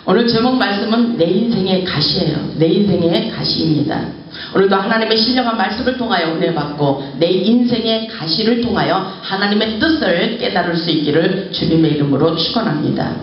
오늘 제목 말씀은 내 인생의 가시예요. 내 인생의 가시입니다. 오늘도 하나님의 신령한 말씀을 통하여 은혜 받고 내 인생의 가시를 통하여 하나님의 뜻을 깨달을 수 있기를 주님의 이름으로 축원합니다.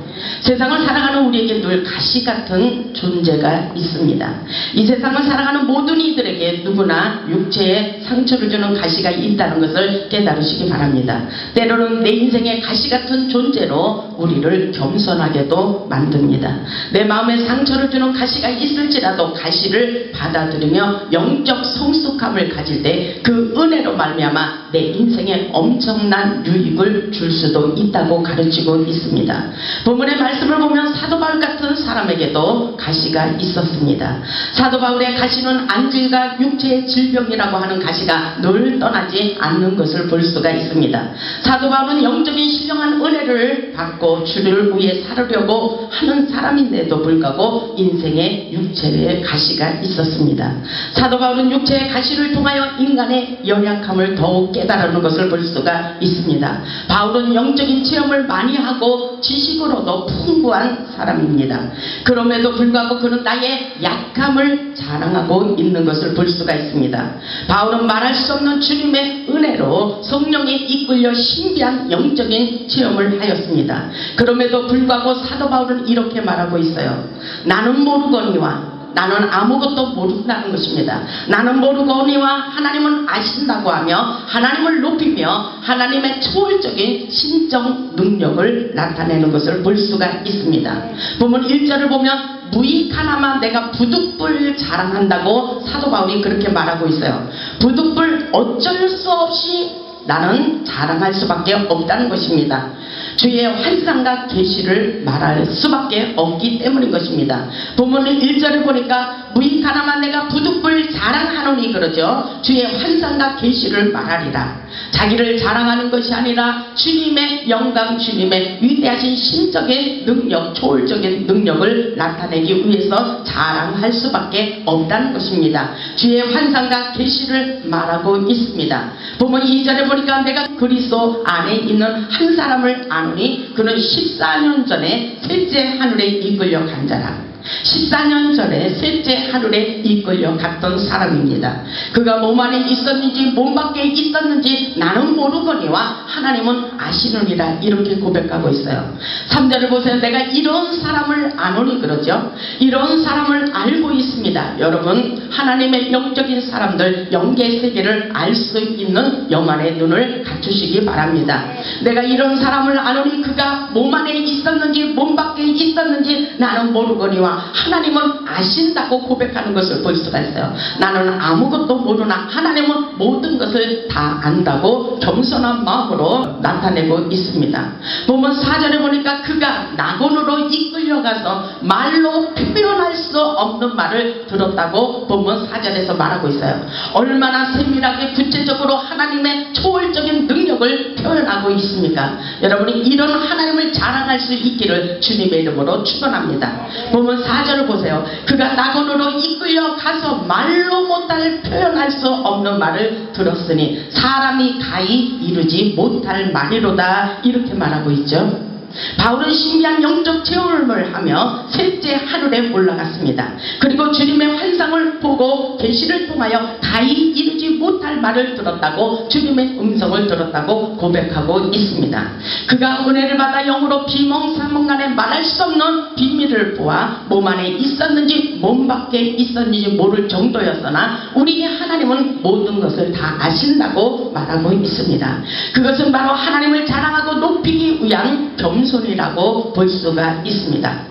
세상을 살아가는 우리에게 늘 가시 같은 존재가 있습니다. 이 세상을 살아가는 모든 이들에게 누구나 육체에 상처를 주는 가시가 있다는 것을 깨달으시기 바랍니다. 때로는 내 인생의 가시 같은 존재로 우리를 겸손하게도 만듭니다. 내 마음에 상처를 주는 가시가 있을지라도 가시를 받아들이며 영적 성숙함을 가질 때 그 은혜로 말미암아 내 인생에 엄청난 유익을 줄 수도 있다고 가르치고 있습니다. 본문의 말씀을 보면 사도 바울 같은 사람에게도 가시가 있었습니다. 사도 바울의 가시는 안질과 육체의 질병이라고 하는 가시가 늘 떠나지 않는 것을 볼 수가 있습니다. 사도 바울은 영적인 신령한 은혜를 받고 주를 위해 살으려고 하는 사람인데도 불구하고 인생에 육체의 가시가 있었습니다. 사도 바울은 육체의 가시를 통하여 인간의 연약함을 더욱 깨달은 것을 볼 수가 있습니다. 바울은 영적인 체험을 많이 하고 지식으로도 풍부한 사람입니다. 그럼에도 불구하고 그는 나의 약함을 자랑하고 있는 것을 볼 수가 있습니다. 바울은 말할 수 없는 주님의 은혜로 성령에 이끌려 신비한 영적인 체험을 하였습니다. 그럼에도 불구하고 사도 바울은 이렇게 말하고 있어요. 나는 모르거니와 나는 아무것도 모른다는 것입니다. 나는 모르거니와 하나님은 아신다고 하며 하나님을 높이며 하나님의 초월적인 신적 능력을 나타내는 것을 볼 수가 있습니다. 본문 1절을 보면 무익하나마 내가 부득불 자랑한다고 사도 바울이 그렇게 말하고 있어요. 부득불 어쩔 수 없이 나는 자랑할 수밖에 없다는 것입니다. 주의 환상과 계시를 말할 수밖에 없기 때문인 것입니다. 본문을 1절에 보니까 무익하나마 내가 부득불 자랑하노니 그러죠. 주의 환상과 계시를 말하리라. 자기를 자랑하는 것이 아니라 주님의 영광, 주님의 위대하신 신적인 능력, 초월적인 능력을 나타내기 위해서 자랑할 수밖에 없다는 것입니다. 주의 환상과 계시를 말하고 있습니다. 본문 2절에 보니까 내가 그리스도 안에 있는 한 사람을 아노니 그는 14년 전에 셋째 하늘에 이끌려 간 자라. 14년 전에 셋째 하늘에 이끌려 갔던 사람입니다. 그가 몸 안에 있었는지 몸 밖에 있었는지 나는 모르거니와 하나님은 아시느니라 이렇게 고백하고 있어요. 3절을 보세요. 내가 이런 사람을 아노니 그러죠. 이런 사람을 알고 있습니다. 여러분 하나님의 영적인 사람들 영계 세계를 알 수 있는 영안의 눈을 갖추시기 바랍니다. 내가 이런 사람을 아노니 그가 몸 안에 있었는지 몸 밖에 있었는지 나는 모르거니와 하나님은 아신다고 고백하는 것을 볼 수가 있어요. 나는 아무것도 모르나 하나님은 모든 것을 다 안다고 겸손한 마음으로 나타내고 있습니다. 보면 4절에 보니까 그가 낙원으로 이끌려가서 말로 표현할 수 없는 말을 들었다고 본문 4절에서 말하고 있어요. 얼마나 세밀하게 구체적으로 하나님의 초월적인 능력을 표현하고 있습니까? 여러분이 이런 하나님을 자랑할 수 있기를 주님의 이름으로 축원합니다. 보면 4절을 보세요. 그가 낙원으로 이끌려 가서 말로 못할 표현할 수 없는 말을 들었으니 사람이 가히 이루지 못할 말이로다 이렇게 말하고 있죠. 바울은 신비한 영적 체험을 하며 셋째 하늘에 올라갔습니다. 그리고 주님의 환상을 보고 계시를 통하여 가히 이루지 못할 말을 들었다고 주님의 음성을 들었다고 고백하고 있습니다. 그가 은혜를 받아 영으로 비몽사몽간에 말할 수 없는 비밀을 보아 몸 안에 있었는지 몸 밖에 있었는지 모를 정도였으나 우리 하나님은 모든 것을 다 아신다고 말하고 있습니다. 그것은 바로 하나님을 자랑하고 높이기 위한 겸손이라고 볼 수가 있습니다.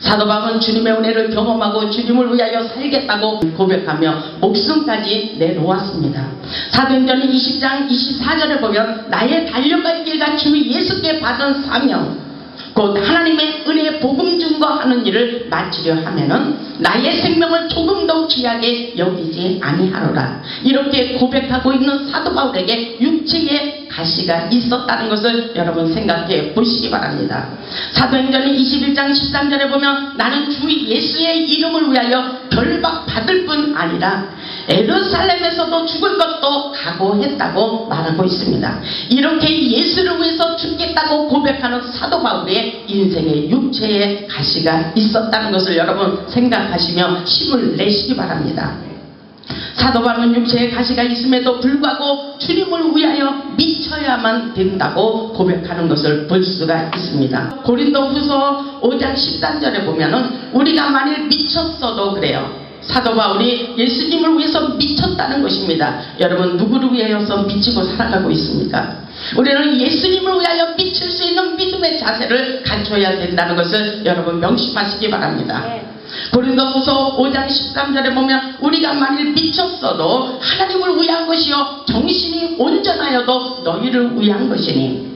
사도 바울은 주님의 은혜를 경험하고 주님을 위하여 살겠다고 고백하며 목숨까지 내놓았습니다. 사도행전 20장 24절에 보면 나의 달려갈 길과 주 예수께 받은 사명 곧 하나님의 은혜의 복음 증거하는 일을 마치려 하면은 나의 생명을 조금 더 귀하게 여기지 아니하노라 이렇게 고백하고 있는 사도 바울에게 육체의 가시가 있었다는 것을 여러분 생각해 보시기 바랍니다. 사도행전 21장 13절에 보면 나는 주 예수의 이름을 위하여 결박 받을 뿐 아니라 예루살렘에서도 죽을 것도 각오했다고 말하고 있습니다. 이렇게 예수를 위해서 죽겠다고 고백하는 사도 바울의 인생의 육체의 가시가 있었다는 것을 여러분 생각하시며 힘을 내시기 바랍니다. 사도 바울은 육체의 가시가 있음에도 불구하고 주님을 위하여 미쳐야만 된다고 고백하는 것을 볼 수가 있습니다. 고린도후서 5장 13절에 보면은 우리가 만일 미쳤어도 그래요. 사도 바울이 예수님을 위해서 미쳤다는 것입니다. 여러분 누구를 위하여서 미치고 살아가고 있습니까? 우리는 예수님을 위하여 미칠 수 있는 믿음의 자세를 갖춰야 된다는 것을 여러분 명심하시기 바랍니다. 고린도후서 5장 13절에 보면 우리가 만일 미쳤어도 하나님을 위한 것이요 정신이 온전하여도 너희를 위한 것이니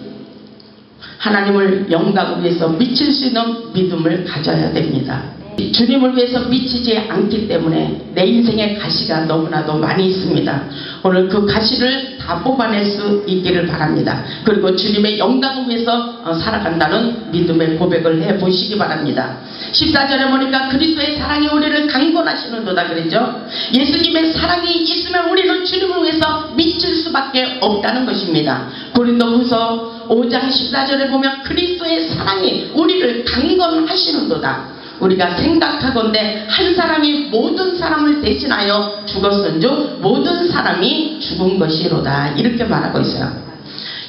하나님을 영광을 위해서 미칠 수 있는 믿음을 가져야 됩니다. 주님을 위해서 미치지 않기 때문에 내 인생의 가시가 너무나도 많이 있습니다. 오늘 그 가시를 다 뽑아낼 수 있기를 바랍니다. 그리고 주님의 영광을 위해서 살아간다는 믿음의 고백을 해보시기 바랍니다. 14절에 보니까 그리스도의 사랑이 우리를 강권하시는도다 그랬죠. 예수님의 사랑이 있으면 우리는 주님을 위해서 미칠 수밖에 없다는 것입니다. 고린도후서 5장 14절에 보면 그리스도의 사랑이 우리를 강권하시는도다. 우리가 생각하건대 한 사람이 모든 사람을 대신하여 죽었은즉 모든 사람이 죽은 것이로다 이렇게 말하고 있어요.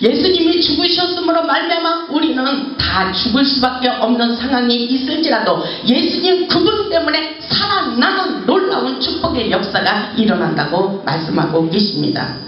예수님이 죽으셨으므로 말미암아 우리는 다 죽을 수밖에 없는 상황이 있을지라도 예수님 그분 때문에 살아나는 놀라운 축복의 역사가 일어난다고 말씀하고 계십니다.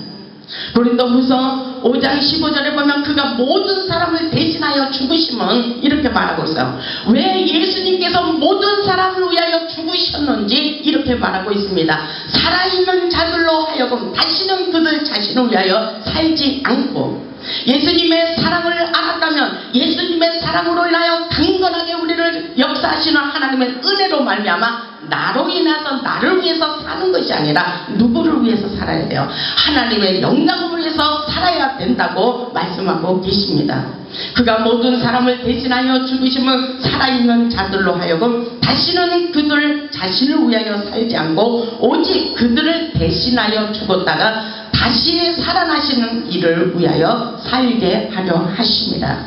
고린도후서 5장 15절에 보면 그가 모든 사람을 대신하여 죽으심은 이렇게 말하고 있어요. 왜 예수님께서 모든 사람을 위하여 죽으셨는지 이렇게 말하고 있습니다. 살아있는 자들로 하여금 다시는 그들 자신을 위하여 살지 않고 예수님의 사랑을 알았다면 예수님의 사랑으로 인하여 강건하게 우리를 역사하시는 하나님의 은혜로 말미암아 나로 인해서 나를 위해서 사는 것이 아니라 누구를 위해서 살아야 돼요? 하나님의 영광을 위해서 살아야 된다고 말씀하고 계십니다. 그가 모든 사람을 대신하여 죽으심은 살아있는 자들로 하여금 다시는 그들 자신을 위하여 살지 않고 오직 그들을 대신하여 죽었다가 다시 살아나시는 이를 위하여 살게 하려 하십니다.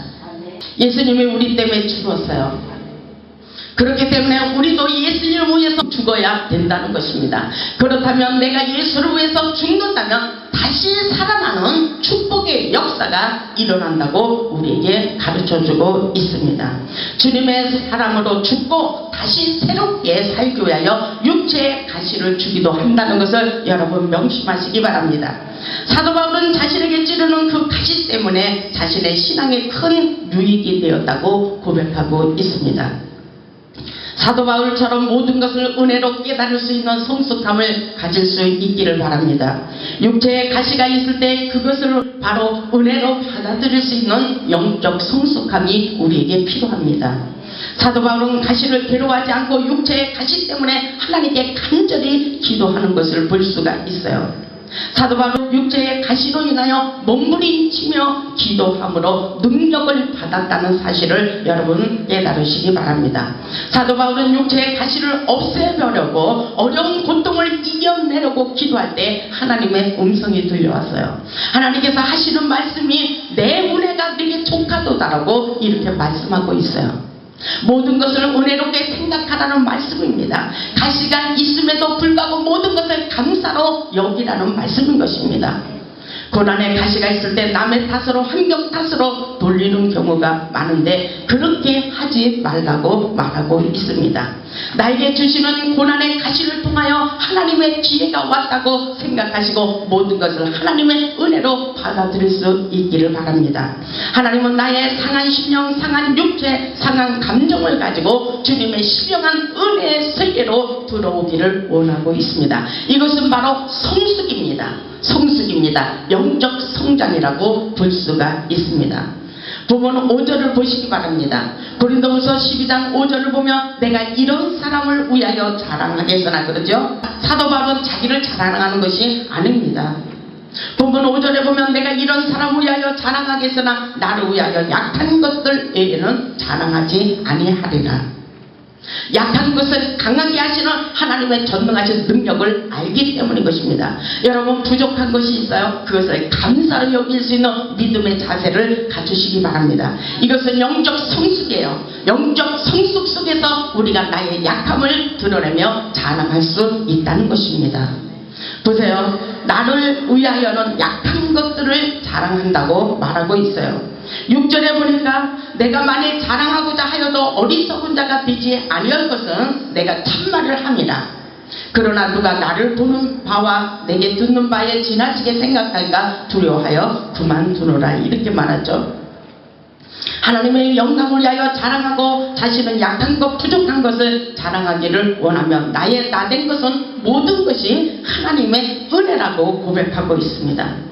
예수님이 우리 때문에 죽었어요. 그렇기 때문에 우리도 예수님을 위해서 죽어야 된다는 것입니다. 그렇다면 내가 예수를 위해서 죽는다면 다시 살아나는 축복의 역사가 일어난다고 우리에게 가르쳐주고 있습니다. 주님의 사랑으로 죽고 다시 새롭게 살기 위하여 육체의 가시를 주기도 한다는 것을 여러분 명심하시기 바랍니다. 사도 바울은 자신에게 찌르는 그 가시 때문에 자신의 신앙에 큰 유익이 되었다고 고백하고 있습니다. 사도 바울처럼 모든 것을 은혜로 깨달을 수 있는 성숙함을 가질 수 있기를 바랍니다. 육체의 가시가 있을 때 그것을 바로 은혜로 받아들일 수 있는 영적 성숙함이 우리에게 필요합니다. 사도 바울은 가시를 괴로워하지 않고 육체의 가시 때문에 하나님께 간절히 기도하는 것을 볼 수가 있어요. 사도 바울은 육체의 가시로 인하여 몸부림치며 기도함으로 능력을 받았다는 사실을 여러분 깨달으시기 바랍니다. 사도 바울은 육체의 가시를 없애려고 어려운 고통을 이겨내려고 기도할 때 하나님의 음성이 들려왔어요. 하나님께서 하시는 말씀이 내 은혜가 네게 족하도다라고 이렇게 말씀하고 있어요. 모든 것을 은혜롭게 생각하라는 말씀입니다. 가시가 있음에도 불구하고 모든 것을 감사로 여기라는 말씀인 것입니다. 고난의 가시가 있을 때 남의 탓으로 환경 탓으로 돌리는 경우가 많은데 그렇게 하지 말라고 말하고 있습니다. 나에게 주시는 고난의 가시를 통하여 하나님의 기회가 왔다고 생각하시고 모든 것을 하나님의 은혜로 받아들일 수 있기를 바랍니다. 하나님은 나의 상한 심령, 상한 육체, 상한 감정을 가지고 주님의 신령한 은혜의 세계로 들어오기를 원하고 있습니다. 이것은 바로 성숙입니다. 성숙입니다. 영적 성장이라고 볼 수가 있습니다. 부모는 5절을 보시기 바랍니다. 고린도후서 12장 5절을 보면 내가 이런 사람을 위하여 자랑하겠으나 그러죠. 사도 바울은 자기를 자랑하는 것이 아닙니다. 본문 5절에 보면 내가 이런 사람을 위하여 자랑하겠으나 나를 위하여 약한 것들 외에는 자랑하지 아니하리라. 약한 것을 강하게 하시는 하나님의 전능하신 능력을 알기 때문인 것입니다. 여러분 부족한 것이 있어요. 그것을 감사로 여길 수 있는 믿음의 자세를 갖추시기 바랍니다. 이것은 영적 성숙이에요. 영적 성숙 속에서 우리가 나의 약함을 드러내며 자랑할 수 있다는 것입니다. 보세요. 나를 위하여는 약한 것들을 자랑한다고 말하고 있어요. 6절에 보니까 내가 만일 자랑하고자 하여도 어리석은 자가 되지 아니할 것은 내가 참말을 함이라. 그러나 누가 나를 보는 바와 내게 듣는 바에 지나치게 생각할까 두려워하여 그만두노라. 이렇게 말하죠. 하나님의 영광을 위하여 자랑하고 자신은 약한 것 부족한 것을 자랑하기를 원하며 나의 나된 것은 모든 것이 하나님의 은혜라고 고백하고 있습니다.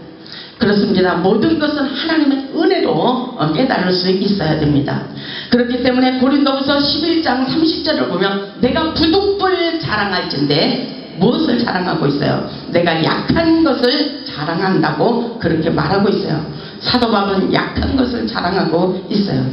그렇습니다. 모든 것은 하나님의 은혜로 깨달을 수 있어야 됩니다. 그렇기 때문에 고린도후서 11장 30절을 보면 내가 부득불 자랑할진대 무엇을 자랑하고 있어요? 내가 약한 것을 자랑한다고 그렇게 말하고 있어요. 사도 바울은 약한 것을 자랑하고 있어요.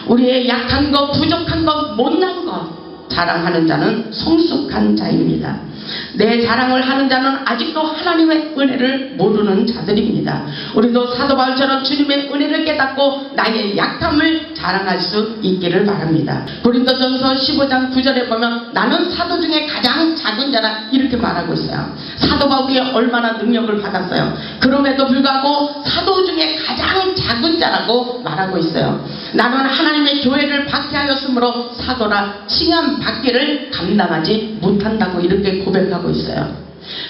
우리의 약한 것, 부족한 것, 못난 것 자랑하는 자는 성숙한 자입니다. 내 자랑을 하는 자는 아직도 하나님의 은혜를 모르는 자들입니다. 우리도 사도 바울처럼 주님의 은혜를 깨닫고 나의 약함을 자랑할 수 있기를 바랍니다. 고린도전서 15장 9절에 보면 나는 사도 중에 가장 작은 자라 이렇게 말하고 있어요. 사도 바울이 얼마나 능력을 받았어요. 그럼에도 불구하고 사도 중에 가장 작은 자라고 말하고 있어요. 나는 하나님의 교회를 박해하였으므로 사도라 칭함 받기를 감당하지 못한다고 이렇게 고백하고 있어요.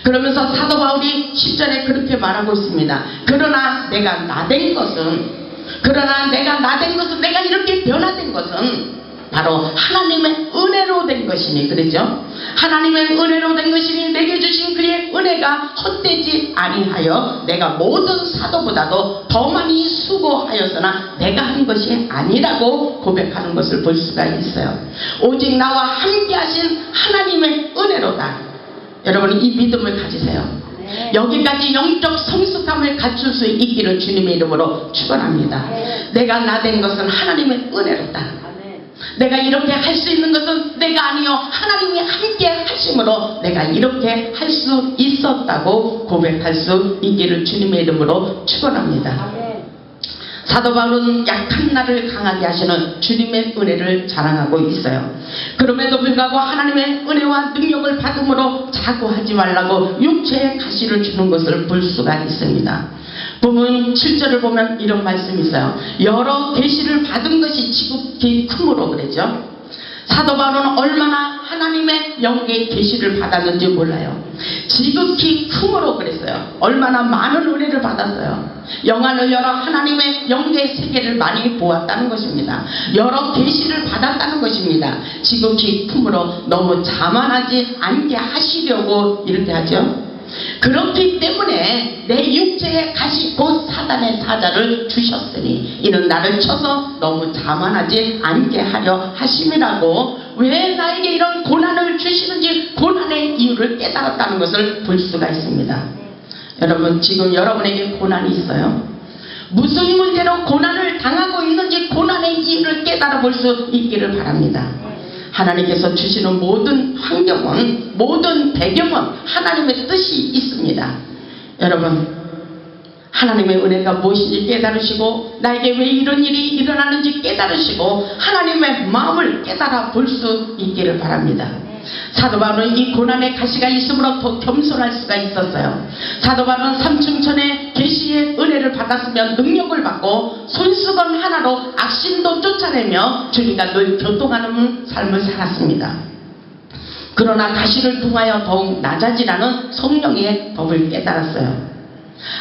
그러면서 사도 바울이 10절에 그렇게 말하고 있습니다. 그러나 내가 나된 것은 내가 이렇게 변화된 것은 바로 하나님의 은혜로 된 것이니 그랬죠. 하나님의 은혜로 된 것이니 내게 주신 그의 은혜가 헛되지 아니하여 내가 모든 사도보다도 더 많이 수고하였으나 내가 한 것이 아니라고 고백하는 것을 볼 수가 있어요. 오직 나와 함께 하신 하나님의 은혜로다. 여러분 이 믿음을 가지세요. 여기까지 영적 성숙함을 갖출 수 있기를 주님의 이름으로 축원합니다. 내가 나된 것은 하나님의 은혜로다. 내가 이렇게 할 수 있는 것은 내가 아니요 하나님이 함께 하심으로 내가 이렇게 할 수 있었다고 고백할 수 있기를 주님의 이름으로 축원합니다. 사도 바울은 약한 나를 강하게 하시는 주님의 은혜를 자랑하고 있어요. 그럼에도 불구하고 하나님의 은혜와 능력을 받음으로 자고하지 말라고 육체의 가시를 주는 것을 볼 수가 있습니다. 본문 7절을 보면 이런 말씀이 있어요. 여러 계시를 받은 것이 지극히 크므로 그랬죠. 사도 바울은 얼마나 하나님의 영의 계시를 받았는지 몰라요. 지극히 크므로 그랬어요. 얼마나 많은 은혜를 받았어요. 영안을 열어 하나님의 영의 세계를 많이 보았다는 것입니다. 여러 계시를 받았다는 것입니다. 지극히 크므로 너무 자만하지 않게 하시려고 이렇게 하죠. 그렇기 때문에 내 육체의 가시 곧 사단의 사자를 주셨으니 이는 나를 쳐서 너무 자만하지 않게 하려 하심이라고 왜 나에게 이런 고난을 주시는지 고난의 이유를 깨달았다는 것을 볼 수가 있습니다. 여러분 지금 여러분에게 고난이 있어요. 무슨 문제로 고난을 당하고 있는지 고난의 이유를 깨달아 볼 수 있기를 바랍니다. 하나님께서 주시는 모든 환경은 모든 배경은 하나님의 뜻이 있습니다. 여러분 하나님의 은혜가 무엇인지 깨달으시고 나에게 왜 이런 일이 일어나는지 깨달으시고 하나님의 마음을 깨달아 볼 수 있기를 바랍니다. 사도 바울은 이 고난의 가시가 있으므로 더 겸손할 수가 있었어요. 사도 바울은 삼층천의 계시의 은혜를 받았으면 능력을 받고 손수건 하나로 악신도 쫓아내며 주님과 늘 교통하는 삶을 살았습니다. 그러나 가시를 통하여 더욱 낮아지라는 성령의 법을 깨달았어요.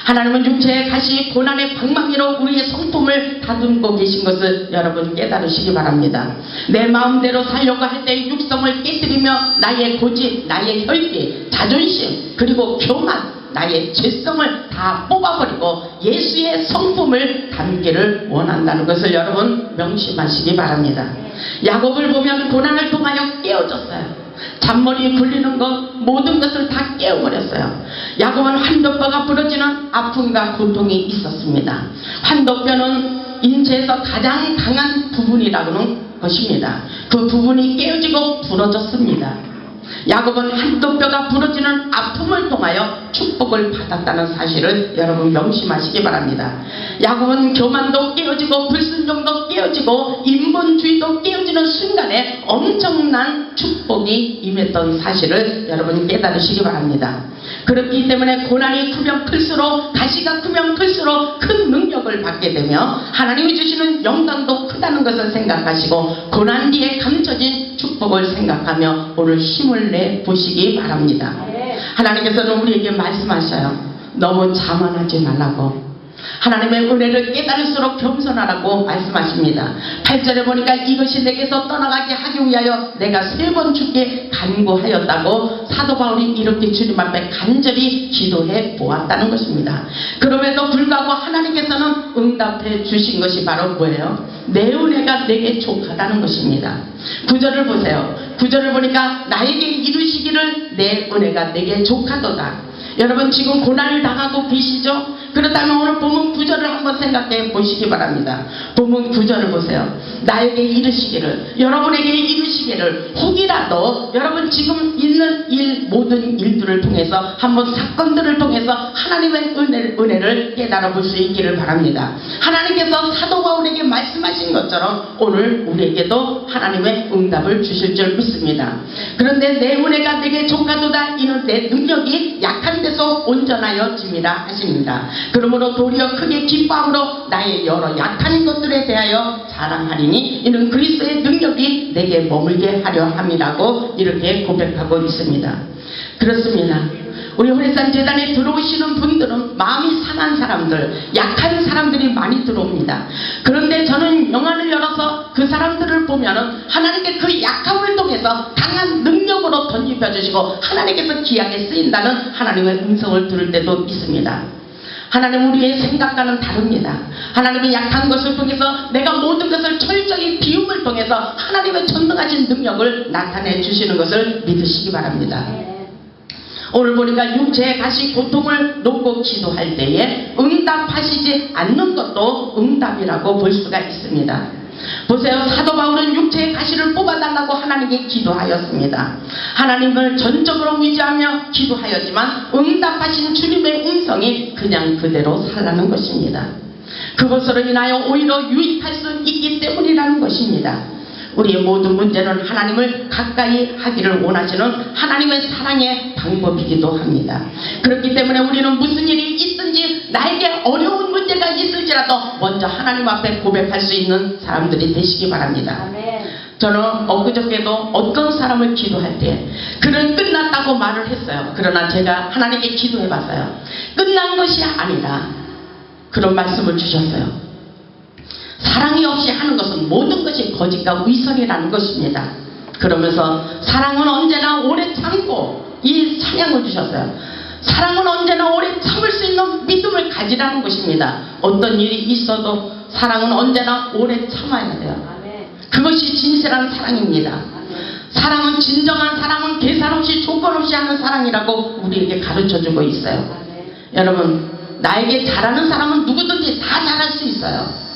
하나님은 육체의 가시 고난의 방망이로 우리의 성품을 다듬고 계신 것을 여러분 깨달으시기 바랍니다. 내 마음대로 살려고 할 때 육성을 깨뜨리며 나의 고집, 나의 혈기, 자존심 그리고 교만 나의 죄성을 다 뽑아버리고 예수의 성품을 담기를 원한다는 것을 여러분 명심하시기 바랍니다. 야곱을 보면 고난을 통하여 깨어졌어요. 잔머리 굴리는 것 모든 것을 다 깨어버렸어요. 야곱은 환도뼈가 부러지는 아픔과 고통이 있었습니다. 환도뼈는 인체에서 가장 강한 부분이라고는 것입니다. 그 부분이 깨어지고 부러졌습니다. 야곱은 한쪽 뼈가 부러지는 아픔을 통하여 축복을 받았다는 사실을 여러분 명심하시기 바랍니다. 야곱은 교만도 깨어지고 불순종도 깨어지고 인본주의도 깨어지는 순간에 엄청난 축복이 임했던 사실을 여러분 깨달으시기 바랍니다. 그렇기 때문에 고난이 크면 클수록, 가시가 크면 클수록 큰 능력을 받게 되며 하나님이 주시는 영광도 크다는 것을 생각하시고 고난 뒤에 감춰진 축복을 생각하며 오늘 힘을 내 보시기 바랍니다. 하나님께서는 우리에게 말씀하셔요. 너무 자만하지 말라고. 하나님의 은혜를 깨달을수록 겸손하라고 말씀하십니다. 8절에 보니까 이것이 내게서 떠나가게 하기 위하여 내가 3번 주께 간구하였다고 사도 바울이 이렇게 주님 앞에 간절히 기도해 보았다는 것입니다. 그럼에도 불구하고 하나님께서는 응답해 주신 것이 바로 뭐예요? 내 은혜가 내게 족하다는 것입니다. 9절을 보세요. 9절을 보니까 나에게 이루시기를 내 은혜가 내게 족하도다. 여러분 지금 고난을 당하고 계시죠? 그렇다면 오늘 본문 9절을 한번 생각해 보시기 바랍니다. 본문 9절을 보세요. 나에게 이르시기를, 여러분에게 이르시기를, 혹이라도 여러분 지금 있는 일, 모든 일들을 통해서 한번 사건들을 통해서 하나님의 은혜를 깨달아 볼 수 있기를 바랍니다. 하나님께서 사도 바울에게 말씀하신 것처럼 오늘 우리에게도 하나님의 응답을 주실 줄 믿습니다. 그런데 내 은혜가 내게 족하도다. 이는 내 능력이 약한 데서 온전하여짐이라 하십니다. 그러므로 도리어 크게 기뻐함으로 나의 여러 약한 것들에 대하여 자랑하리니 이는 그리스도의 능력이 내게 머물게 하려 함이라고 이렇게 고백하고 있습니다. 그렇습니다. 우리 호래산 재단에 들어오시는 분들은 마음이 상한 사람들, 약한 사람들이 많이 들어옵니다. 그런데 저는 영안을 열어서 그 사람들을 보면은 하나님께 그 약함을 통해서 강한 능력으로 던집혀 주시고 하나님께서 귀하게 쓰인다는 하나님의 음성을 들을 때도 있습니다. 하나님 우리의 생각과는 다릅니다. 하나님의 약한 것을 통해서 내가 모든 것을 철저히 비움을 통해서 하나님의 전능하신 능력을 나타내 주시는 것을 믿으시기 바랍니다. 오늘 보니까 육체의 가시 고통을 놓고 기도할 때에 응답하시지 않는 것도 응답이라고 볼 수가 있습니다. 보세요. 사도 바울은 육체의 가시를 뽑아달라고 하나님께 기도하였습니다. 하나님을 전적으로 의지하며 기도하였지만 응답하신 주님의 음성이 그냥 그대로 살라는 것입니다. 그것으로 인하여 오히려 유익할 수 있기 때문이라는 것입니다. 우리의 모든 문제는 하나님을 가까이 하기를 원하시는 하나님의 사랑의 방법이기도 합니다. 그렇기 때문에 우리는 무슨 일이 있든지 나에게 어려운 문제가 있을지라도 먼저 하나님 앞에 고백할 수 있는 사람들이 되시기 바랍니다. 저는 엊그저께도 어떤 사람을 기도할 때 그는 끝났다고 말을 했어요. 그러나 제가 하나님께 기도해 봤어요. 끝난 것이 아니라 그런 말씀을 주셨어요. 사랑이 없이 하는 것은 모든 것이 거짓과 위선이라는 것입니다. 그러면서 사랑은 언제나 오래 참고 이 찬양을 주셨어요. 사랑은 언제나 오래 참을 수 있는 믿음을 가지라는 것입니다. 어떤 일이 있어도 사랑은 언제나 오래 참아야 돼요. 그것이 진실한 사랑입니다. 사랑은 진정한 사랑은 계산 없이 조건 없이 하는 사랑이라고 우리에게 가르쳐주고 있어요. 여러분 나에게 잘하는 사람은 누구든지 다 잘할 수 있어요.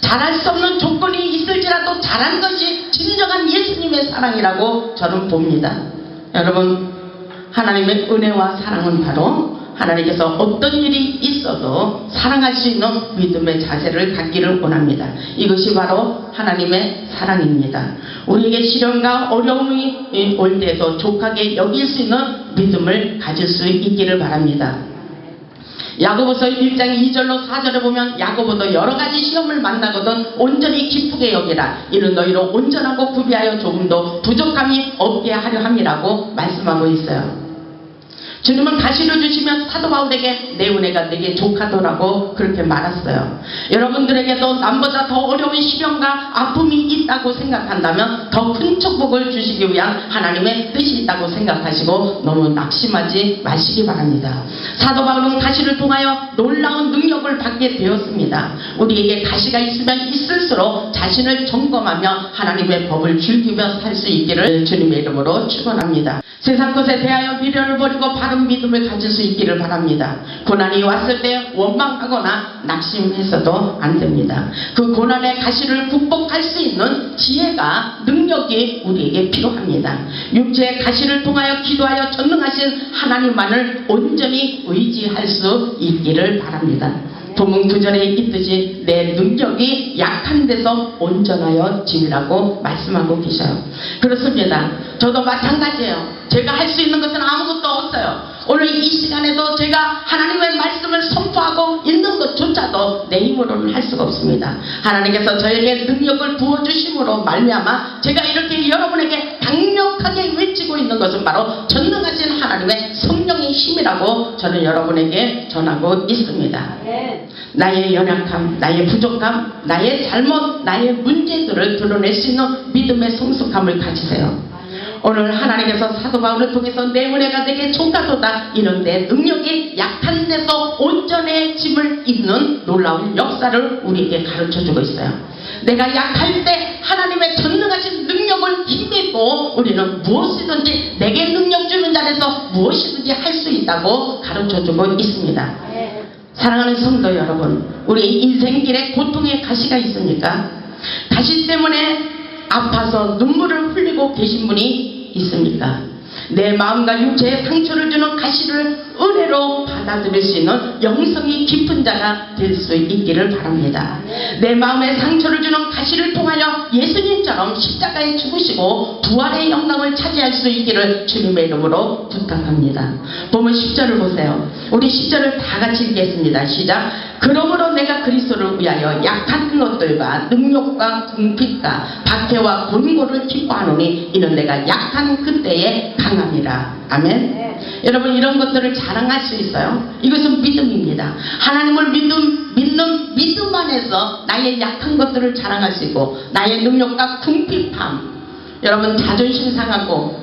잘할 수 없는 조건이 있을지라도 잘한 것이 진정한 예수님의 사랑이라고 저는 봅니다. 여러분 하나님의 은혜와 사랑은 바로 하나님께서 어떤 일이 있어도 사랑할 수 있는 믿음의 자세를 갖기를 원합니다. 이것이 바로 하나님의 사랑입니다. 우리에게 시련과 어려움이 올 때도 족하게 여길 수 있는 믿음을 가질 수 있기를 바랍니다. 야고보서 1장 2절로 4절에 보면 야고보도 여러가지 시험을 만나거든 온전히 기쁘게 여기라. 이는 너희로 온전하고 구비하여 조금도 부족함이 없게 하려 함이라고 말씀하고 있어요. 주님은 가시를 주시면 사도 바울에게 내 은혜가 내게 족하더라고 그렇게 말했어요. 여러분들에게도 남보다 더 어려운 시련과 아픔이 있다고 생각한다면 더 큰 축복을 주시기 위한 하나님의 뜻이 있다고 생각하시고 너무 낙심하지 마시기 바랍니다. 사도 바울은 가시를 통하여 놀라운 능력을 받게 되었습니다. 우리에게 가시가 있으면 있을수록 자신을 점검하며 하나님의 법을 즐기며 살 수 있기를 주님의 이름으로 축원합니다. 세상 것에 대하여 미련을 버리고 바른 믿음을 가질 수 있기를 바랍니다. 고난이 왔을 때 원망하거나 낙심해서도 안 됩니다. 그 고난의 가시를 극복할 수 있는 지혜가, 능력이 우리에게 필요합니다. 육체의 가시를 통하여 기도하여 전능하신 하나님만을 온전히 의지할 수 있기를 바랍니다. 본문 9절에 있듯이 내 능력이 약한 데서 온전하여 지니라고 말씀하고 계셔요. 그렇습니다. 저도 마찬가지예요. 제가 할 수 있는 것은 아무것도 없어요. 오늘 이 시간에도 제가 하나님의 말씀을 선포하고 있는 것조차도 내 힘으로는 할 수가 없습니다. 하나님께서 저에게 능력을 부어주심으로 말미암아 제가 이렇게 여러분에게 강력하게 외치고 있는 것은 바로 전능하신 하나님의 성령의 힘이라고 저는 여러분에게 전하고 있습니다. 나의 연약함, 나의 부족함, 나의 잘못, 나의 문제들을 드러낼 수 있는 믿음의 성숙함을 가지세요. 오늘 하나님께서 사도 바울을 통해서 내 은혜가 내게 족하도다, 이런 내 능력이 약한 데서 온전해짐을 입는 놀라운 역사를 우리에게 가르쳐주고 있어요. 내가 약할 때 하나님의 전능하신 능력을 힘입고 우리는 무엇이든지 내게 능력 주는 자리에서 무엇이든지 할 수 있다고 가르쳐주고 있습니다. 사랑하는 성도 여러분, 우리 인생길에 고통의 가시가 있습니까? 가시 때문에 아파서 눈물을 흘리고 계신 분이 있습니까? 내 마음과 육체에 상처를 주는 가시를 은혜로 받아들일 수 있는 영성이 깊은 자가 될 수 있기를 바랍니다. 내 마음에 상처를 주는 가시를 통하여 예수님처럼 십자가에 죽으시고 부활의 영광을 차지할 수 있기를 주님의 이름으로 부탁합니다. 보면 10절을 보세요. 우리 10절을 다 같이 읽겠습니다. 시작. 그러므로 내가 그리스도를 위하여 약한 것들과 능력과 궁핍과 박해와 곤고를 기뻐하노니 이는 내가 약한 그때에 강함이라. 아멘. 여러분, 이런 것들을 자랑할 수 있어요. 이것은 믿음입니다. 하나님을 믿는 믿음 안에서 나의 약한 것들을 자랑할 수 있고, 나의 능력과 궁핍함, 여러분 자존심 상하고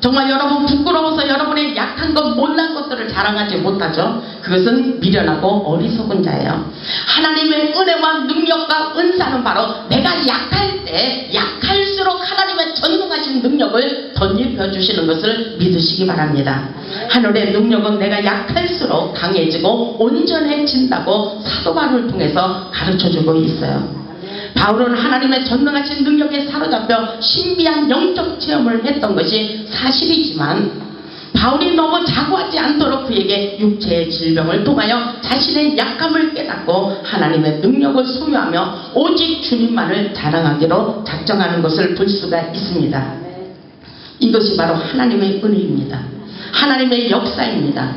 정말 여러분 부끄러워서 여러분의 약한 것, 못난 것들을 자랑하지 못하죠. 그것은 미련하고 어리석은 자예요. 하나님의 은혜와 능력과 은사는 바로 내가 약할 때 약할수록 하나님의 전능하신 능력을 덧입혀 주시는 것을 믿으시기 바랍니다. 하늘의 능력은 내가 약할수록 강해지고 온전해진다고 사도 바울을 통해서 가르쳐주고 있어요. 바울은 하나님의 전능하신 능력에 사로잡혀 신비한 영적 체험을 했던 것이 사실이지만, 바울이 너무 자고하지 않도록 그에게 육체의 질병을 통하여 자신의 약함을 깨닫고 하나님의 능력을 소유하며 오직 주님만을 자랑하기로 작정하는 것을 볼 수가 있습니다. 이것이 바로 하나님의 은혜입니다. 하나님의 역사입니다.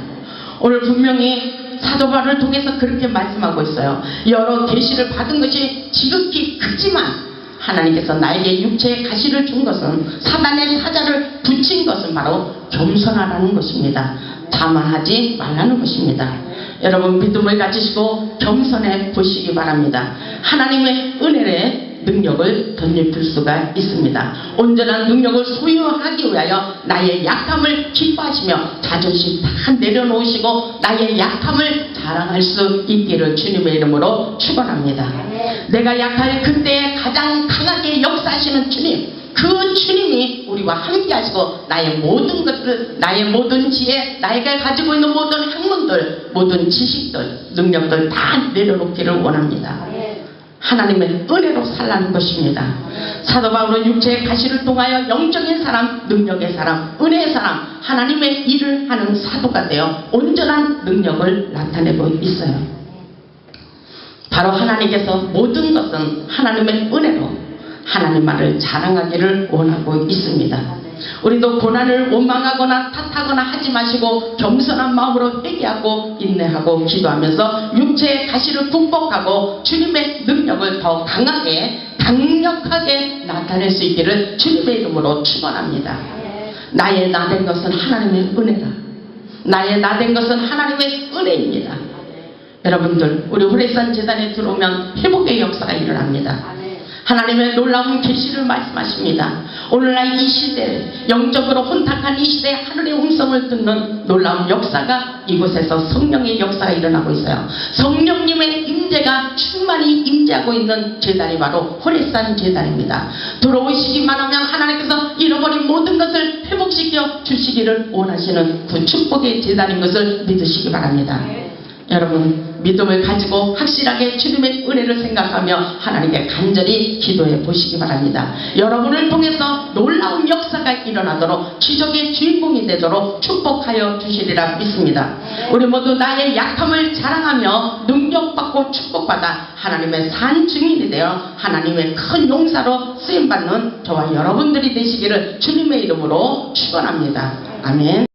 오늘 분명히 사도 바울을 통해서 그렇게 말씀하고 있어요. 여러 계시를 받은 것이 지극히 크지만 하나님께서 나에게 육체의 가시를 준 것은, 사단의 사자를 붙인 것은 바로 겸손하라는 것입니다. 자만하지 말라는 것입니다. 여러분, 믿음을 가지시고 겸손해 보시기 바랍니다. 하나님의 은혜를 능력을 덧입힐 수가 있습니다. 온전한 능력을 소유하기 위하여 나의 약함을 기뻐하시며 자존심 다 내려놓으시고 나의 약함을 자랑할 수 있기를 주님의 이름으로 축원합니다. 내가 약할 그때에 가장 강하게 역사하시는 주님, 그 주님이 우리와 함께 하시고 나의 모든 것들, 나의 모든 지혜, 나에게 가지고 있는 모든 학문들, 모든 지식들, 능력들 다 내려놓기를 원합니다. 하나님의 은혜로 살라는 것입니다. 사도 바울은 육체의 가시를 통하여 영적인 사람, 능력의 사람, 은혜의 사람, 하나님의 일을 하는 사도가 되어 온전한 능력을 나타내고 있어요. 바로 하나님께서 모든 것은 하나님의 은혜로 하나님만을 자랑하기를 원하고 있습니다. 우리도 고난을 원망하거나 탓하거나 하지 마시고 겸손한 마음으로 회개하고 인내하고 기도하면서 육체의 가시를 극복하고 주님의 능력을 더 강하게 강력하게 나타낼 수 있기를 주님의 이름으로 축원합니다. 나의 나된 것은 하나님의 은혜다. 나의 나된 것은 하나님의 은혜입니다. 여러분들, 우리 후레산 재단에 들어오면 회복의 역사가 일어납니다. 하나님의 놀라운 계시를 말씀하십니다. 오늘날 이 시대, 영적으로 혼탁한 이 시대에 하늘의 음성을 듣는 놀라운 역사가 이곳에서 성령의 역사가 일어나고 있어요. 성령님의 임재가 충만히 임재하고 있는 제단이 바로 호레산 제단입니다. 들어오시기만 하면 하나님께서 잃어버린 모든 것을 회복시켜 회복시켜 주시기를 원하시는 그 축복의 재단인 것을 믿으시기 바랍니다. 여러분, 믿음을 가지고 확실하게 주님의 은혜를 생각하며 하나님께 간절히 기도해 보시기 바랍니다. 여러분을 통해서 놀라운 역사가 일어나도록 기적의 주인공이 되도록 축복하여 주시리라 믿습니다. 우리 모두 나의 약함을 자랑하며 능력받고 축복받아 하나님의 산 증인이 되어 하나님의 큰 용사로 쓰임받는 저와 여러분들이 되시기를 주님의 이름으로 축원합니다. 아멘.